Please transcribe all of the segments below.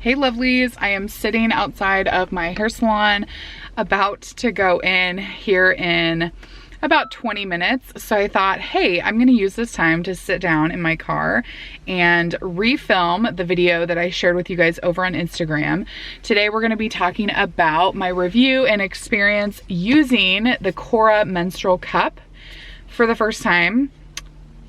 Hey lovelies, I am sitting outside of my hair salon about to go in here in about 20 minutes. So I thought, hey, I'm gonna use this time to sit down in my car and refilm the video that I shared with you guys over on Instagram. Today we're gonna be talking about my review and experience using the Cora menstrual cup for the first time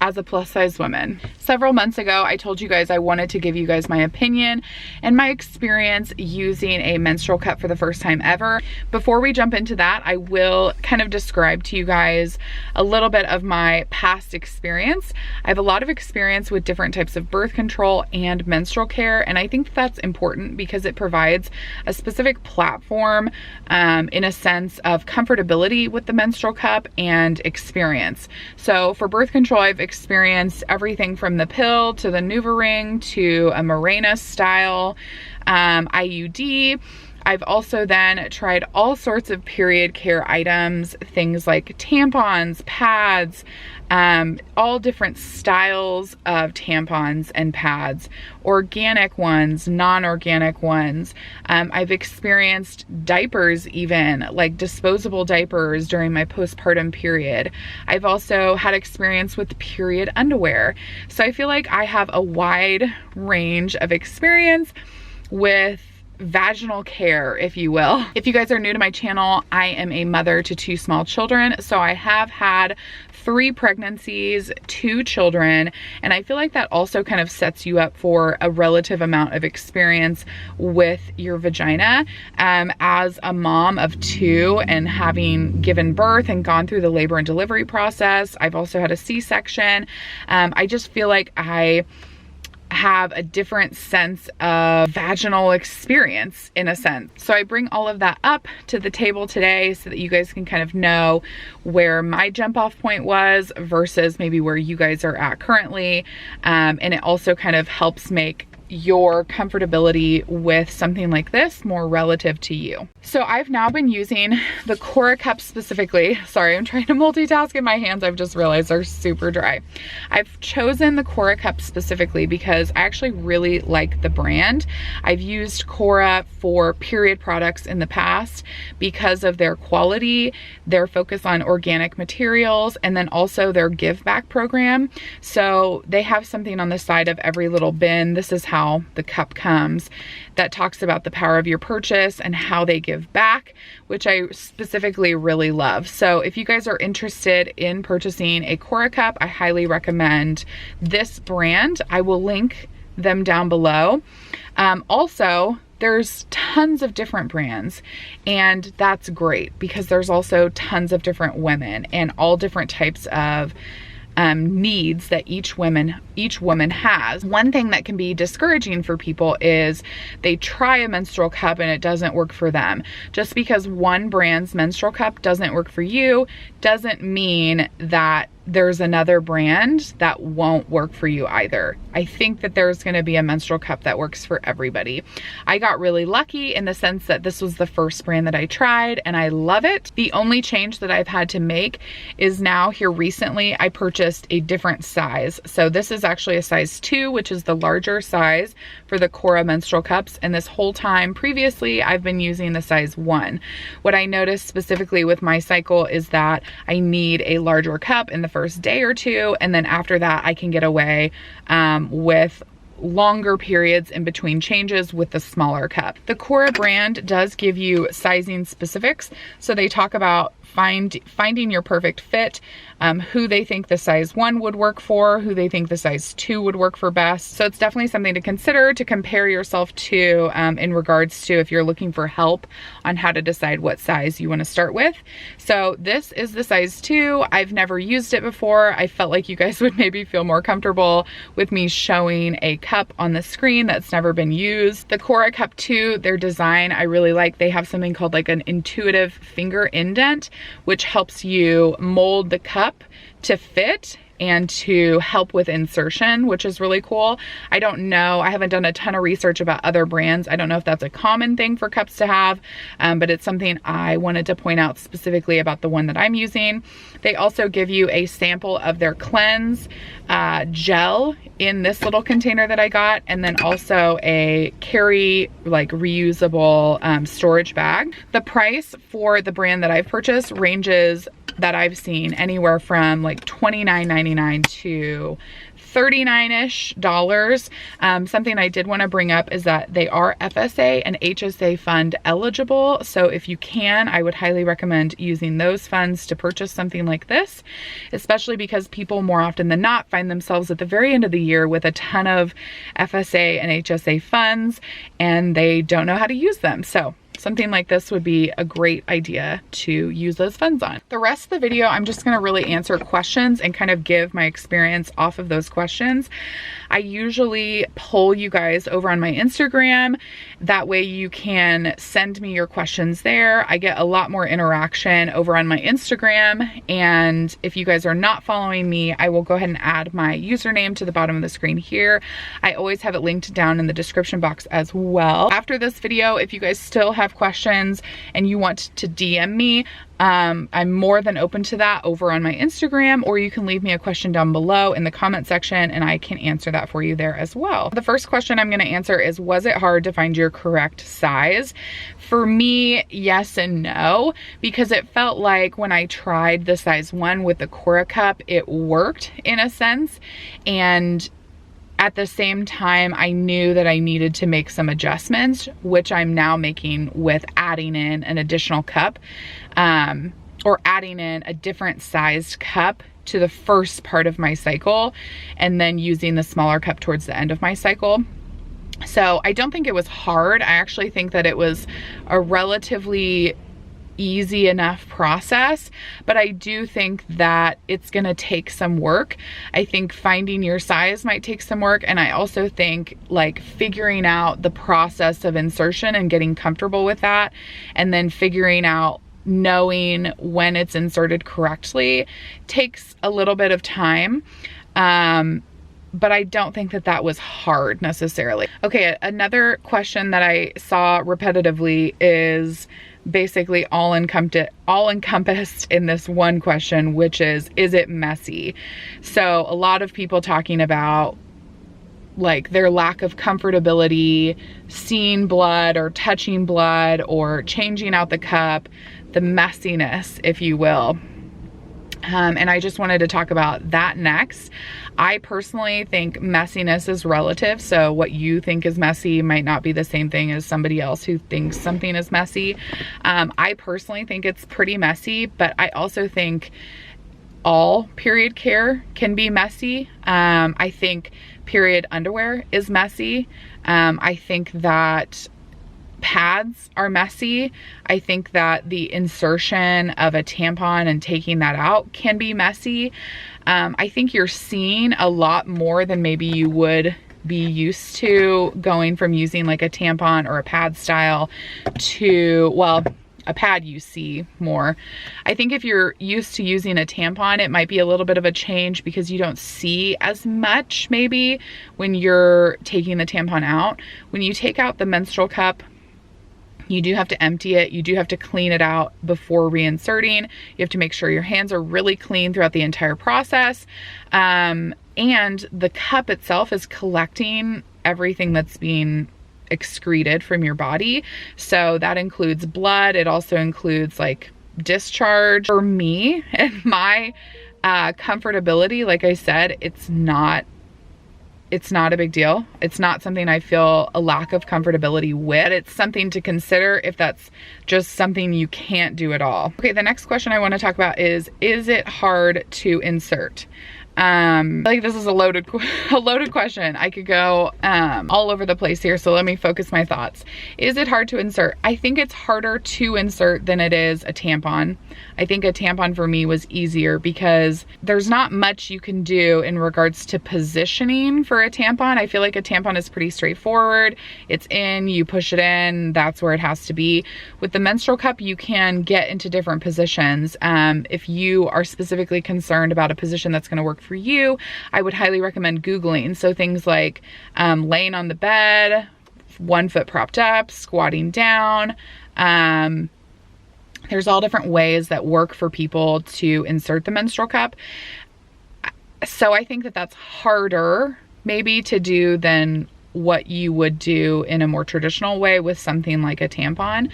as a plus size woman. Several months ago, I told you guys I wanted to give you guys my opinion and my experience using a menstrual cup for the first time ever. Before we jump into that, I will kind of describe to you guys a little bit of my past experience. I have a lot of experience with different types of birth control and menstrual care, and I think that's important because it provides a specific platform in a sense of comfortability with the menstrual cup and experience. So for birth control, I've experienced everything from the pill to the NuvaRing to a Messiness style IUD. I've also then tried all sorts of period care items, things like tampons, pads, all different styles of tampons and pads, organic ones, non-organic ones. I've experienced diapers, even like disposable diapers during my postpartum period. I've also had experience with period underwear. So I feel like I have a wide range of experience with vaginal care, if you will. If you guys are new to my channel, I am a mother to 2 small children. So I have had 3 pregnancies, 2 children, and I feel like that also kind of sets you up for a relative amount of experience with your vagina. As a mom of 2 and having given birth and gone through the labor and delivery process, I've also had a C-section. I just feel like I have a different sense of vaginal experience in a sense. So I bring all of that up to the table today so that you guys can kind of know where my jump off point was versus maybe where you guys are at currently. And it also kind of helps make your comfortability with something like this more relative to you. So I've now been using the Cora cup specifically. Sorry, I'm trying to multitask and my hands, I've just realized, are super dry. I've chosen the Cora cup specifically because I actually really like the brand. I've used Cora for period products in the past because of their quality, their focus on organic materials, and then also their give back program. So they have something on the side of every little bin. This is how the cup comes, that talks about the power of your purchase and how they give back, which I specifically really love. So if you guys are interested in purchasing a Cora cup, I highly recommend this brand. I will link them down below. Also, there's tons of different brands, and that's great because there's also tons of different women and all different types of needs that each woman has. One thing that can be discouraging for people is they try a menstrual cup and it doesn't work for them. Just because one brand's menstrual cup doesn't work for you doesn't mean that there's another brand that won't work for you either. I think that there's going to be a menstrual cup that works for everybody. I got really lucky in the sense that this was the first brand that I tried and I love it. The only change that I've had to make is now here recently I purchased a different size. So this is actually a size 2, which is the larger size for the Cora menstrual cups, and this whole time previously I've been using the size 1. What I noticed specifically with my cycle is that I need a larger cup in the first day or 2, and then after that I can get away with longer periods in between changes with the smaller cup. The Cora brand does give you sizing specifics, so they talk about finding your perfect fit, who they think the size 1 would work for, who they think the size 2 would work for best. So it's definitely something to consider, to compare yourself to in regards to if you're looking for help on how to decide what size you want to start with. So this is the size 2. I've never used it before. I felt like you guys would maybe feel more comfortable with me showing a cup on the screen that's never been used. The Cora cup 2, their design I really like. They have something called like an intuitive finger indent, which helps you mold the cup to fit and to help with insertion, which is really cool. I don't know, I haven't done a ton of research about other brands. I don't know if that's a common thing for cups to have, but it's something I wanted to point out specifically about the one that I'm using. They also give you a sample of their cleanse gel in this little container that I got, and then also a carry like reusable storage bag. The price for the brand that I've purchased ranges, that I've seen, anywhere from like $29.99 to $39-ish. Something I did want to bring up is that they are FSA and HSA fund eligible. So if you can, I would highly recommend using those funds to purchase something like this, especially because people more often than not find themselves at the very end of the year with a ton of FSA and HSA funds and they don't know how to use them. So something like this would be a great idea to use those funds on. The rest of the video, I'm just gonna really answer questions and kind of give my experience off of those questions. I usually poll you guys over on my Instagram. That way you can send me your questions there. I get a lot more interaction over on my Instagram. And if you guys are not following me, I will go ahead and add my username to the bottom of the screen here. I always have it linked down in the description box as well. After this video, if you guys still have questions and you want to DM me, I'm more than open to that over on my Instagram, or you can leave me a question down below in the comment section and I can answer that for you there as well. The first question I'm gonna answer is, was it hard to find your correct size? For me, yes and no, because it felt like when I tried the size 1 with the Cora cup, it worked in a sense. And at the same time, I knew that I needed to make some adjustments, which I'm now making with adding in an additional cup, or adding in a different sized cup to the first part of my cycle, and then using the smaller cup towards the end of my cycle. So I don't think it was hard. I actually think that it was a relatively easy enough process, but I do think that it's gonna take some work. I think finding your size might take some work, and I also think like figuring out the process of insertion and getting comfortable with that, and then figuring out knowing when it's inserted correctly takes a little bit of time. But I don't think that that was hard necessarily. Okay, another question that I saw repetitively is basically all encompassed in this one question, which is it messy? So a lot of people talking about like their lack of comfortability seeing blood or touching blood or changing out the cup, the messiness, if you will. And I just wanted to talk about that next. I personally think messiness is relative. So what you think is messy might not be the same thing as somebody else who thinks something is messy. I personally think it's pretty messy, but I also think all period care can be messy. I think period underwear is messy. I think that pads are messy. I think that the insertion of a tampon and taking that out can be messy. I think you're seeing a lot more than maybe you would be used to going from using like a tampon or a pad style to, well, a pad you see more. I think if you're used to using a tampon, it might be a little bit of a change because you don't see as much maybe when you're taking the tampon out. When you take out the menstrual cup, you do have to empty it. You do have to clean it out before reinserting. You have to make sure your hands are really clean throughout the entire process. And the cup itself is collecting everything that's being excreted from your body. So that includes blood. It also includes like discharge. For me and my comfortability, like I said, it's not a big deal. It's not something I feel a lack of comfortability with. It's something to consider if that's just something you can't do at all. Okay, the next question I want to talk about is it hard to insert? Like this is a loaded question. I could go all over the place here, so let me focus my thoughts. Is it hard to insert? I think it's harder to insert than it is a tampon. I think a tampon for me was easier because there's not much you can do in regards to positioning for a tampon. I feel like a tampon is pretty straightforward. It's in, you push it in, that's where it has to be. With the menstrual cup, you can get into different positions. If you are specifically concerned about a position that's going to work for you, I would highly recommend Googling. So things like laying on the bed, 1 foot propped up, squatting down. There's all different ways that work for people to insert the menstrual cup. So I think that that's harder maybe to do than what you would do in a more traditional way with something like a tampon.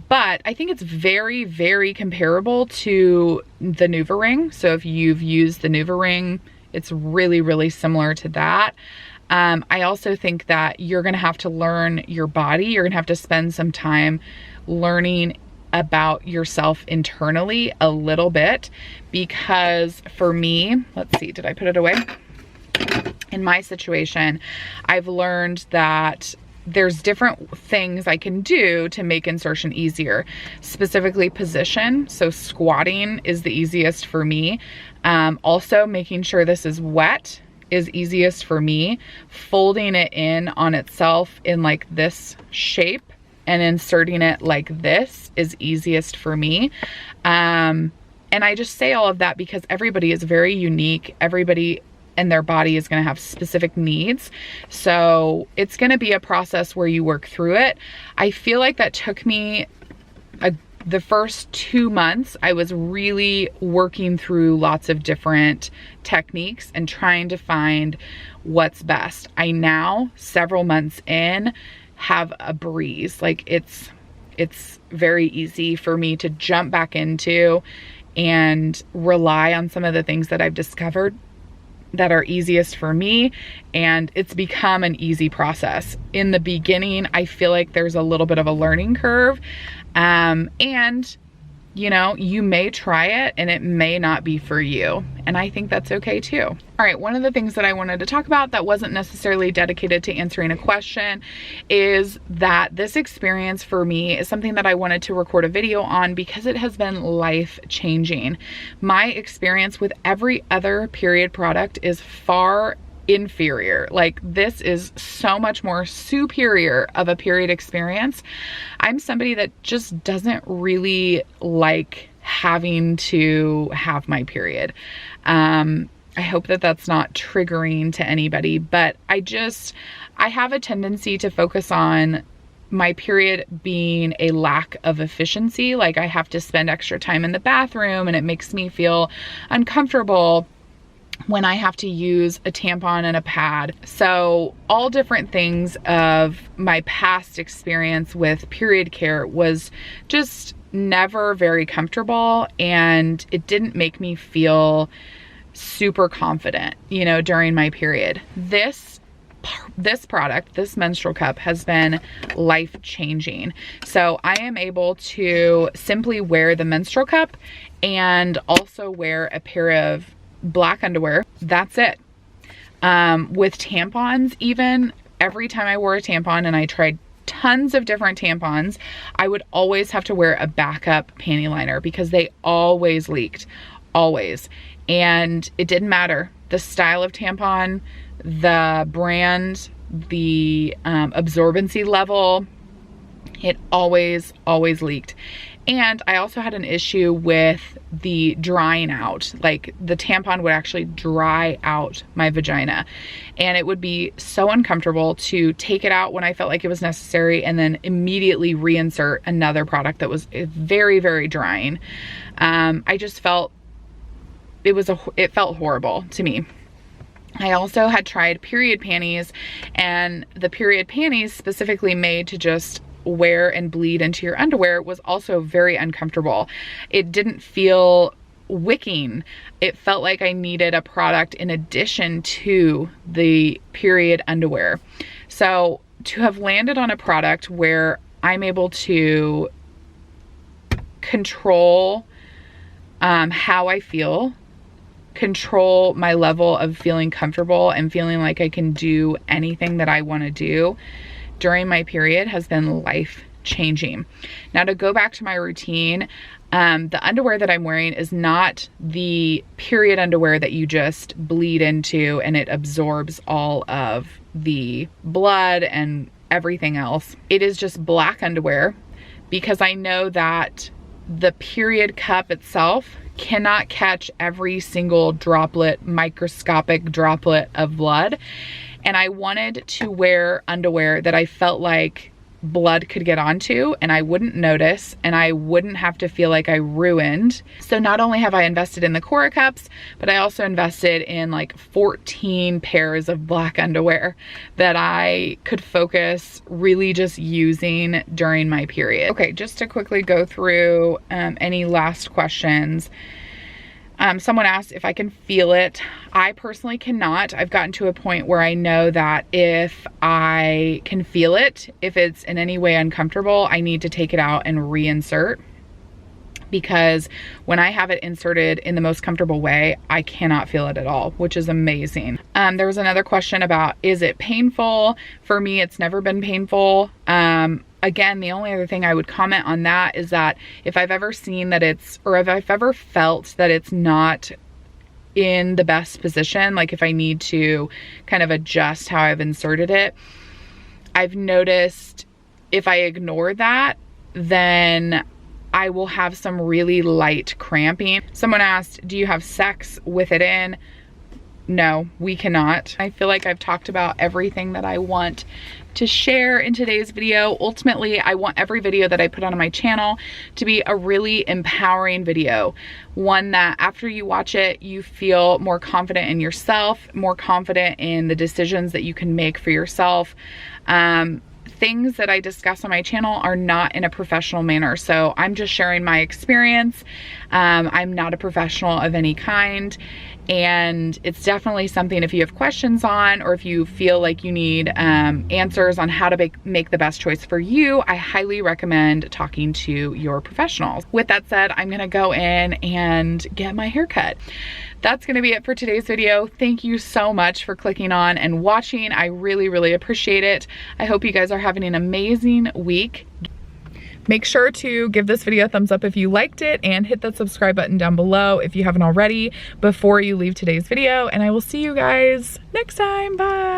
But I think it's very, very comparable to the NuvaRing. So if you've used the NuvaRing, it's really, really similar to that. I also think that you're gonna have to learn your body. You're gonna have to spend some time learning about yourself internally a little bit, because for me, let's see, did I put it away? In my situation, I've learned that there's different things I can do to make insertion easier, specifically position. So squatting is the easiest for me. Also making sure this is wet is easiest for me. Folding it in on itself in like this shape and inserting it like this is easiest for me. And I just say all of that because everybody is very unique. Everybody and their body is going to have specific needs. So it's going to be a process where you work through it. I feel like that took me the first 2 months. I was really working through lots of different techniques and trying to find what's best. I now, several months in, have a breeze. Like it's very easy for me to jump back into and rely on some of the things that I've discovered that are easiest for me, and it's become an easy process. In the beginning, I feel like there's a little bit of a learning curve, and you know, you may try it and it may not be for you, and I think that's okay too. All right, one of the things that I wanted to talk about that wasn't necessarily dedicated to answering a question is that this experience for me is something that I wanted to record a video on because it has been life-changing. My experience with every other period product is far inferior. Like, this is so much more superior of a period experience. I'm somebody that just doesn't really like having to have my period. I hope that that's not triggering to anybody, but I have a tendency to focus on my period being a lack of efficiency. Like, I have to spend extra time in the bathroom and it makes me feel uncomfortable when I have to use a tampon and a pad. So all different things of my past experience with period care was just never very comfortable, and it didn't make me feel super confident, you know, during my period. This product, this menstrual cup, has been life-changing. So I am able to simply wear the menstrual cup and also wear a pair of black underwear. That's it. With tampons, even every time I wore a tampon, and I tried tons of different tampons, I would always have to wear a backup panty liner because they always leaked, always. And it didn't matter the style of tampon, the brand, the absorbency level, it always leaked. And I also had an issue with the drying out. Like, the tampon would actually dry out my vagina, and it would be so uncomfortable to take it out when I felt like it was necessary and then immediately reinsert another product that was very, very drying. I just felt it felt horrible to me. I also had tried period panties, and the period panties specifically made to just wear and bleed into your underwear was also very uncomfortable. It didn't feel wicking. It felt like I needed a product in addition to the period underwear. So to have landed on a product where I'm able to control how I feel, control my level of feeling comfortable and feeling like I can do anything that I want to do during my period has been life-changing. Now, to go back to my routine, the underwear that I'm wearing is not the period underwear that you just bleed into and it absorbs all of the blood and everything else. It is just black underwear because I know that the period cup itself cannot catch every single droplet, microscopic droplet of blood. And I wanted to wear underwear that I felt like blood could get onto and I wouldn't notice and I wouldn't have to feel like I ruined. So not only have I invested in the Cora cups, but I also invested in like 14 pairs of black underwear that I could focus really just using during my period. Okay, just to quickly go through any last questions. Someone asked if I can feel it. I personally cannot. I've gotten to a point where I know that if I can feel it, if it's in any way uncomfortable, I need to take it out and reinsert, because when I have it inserted in the most comfortable way, I cannot feel it at all, which is amazing. There was another question about, is it painful? For me, it's never been painful. Again, the only other thing I would comment on that is that if I've ever seen that it's, or if I've ever felt that it's not in the best position, like if I need to kind of adjust how I've inserted it, I've noticed if I ignore that, then I will have some really light cramping. Someone asked, do you have sex with it in? No, we cannot. I feel like I've talked about everything that I want to share in today's video. Ultimately, I want every video that I put on my channel to be a really empowering video. One that after you watch it, you feel more confident in yourself, more confident in the decisions that you can make for yourself. Things that I discuss on my channel are not in a professional manner. So I'm just sharing my experience. I'm not a professional of any kind. And it's definitely something, if you have questions on, or if you feel like you need answers on how to make the best choice for you, I highly recommend talking to your professionals. With that said, I'm gonna go in and get my hair cut. That's gonna be it for today's video. Thank you so much for clicking on and watching. I really, really appreciate it. I hope you guys are having an amazing week. Make sure to give this video a thumbs up if you liked it, and hit that subscribe button down below if you haven't already before you leave today's video, and I will see you guys next time. Bye.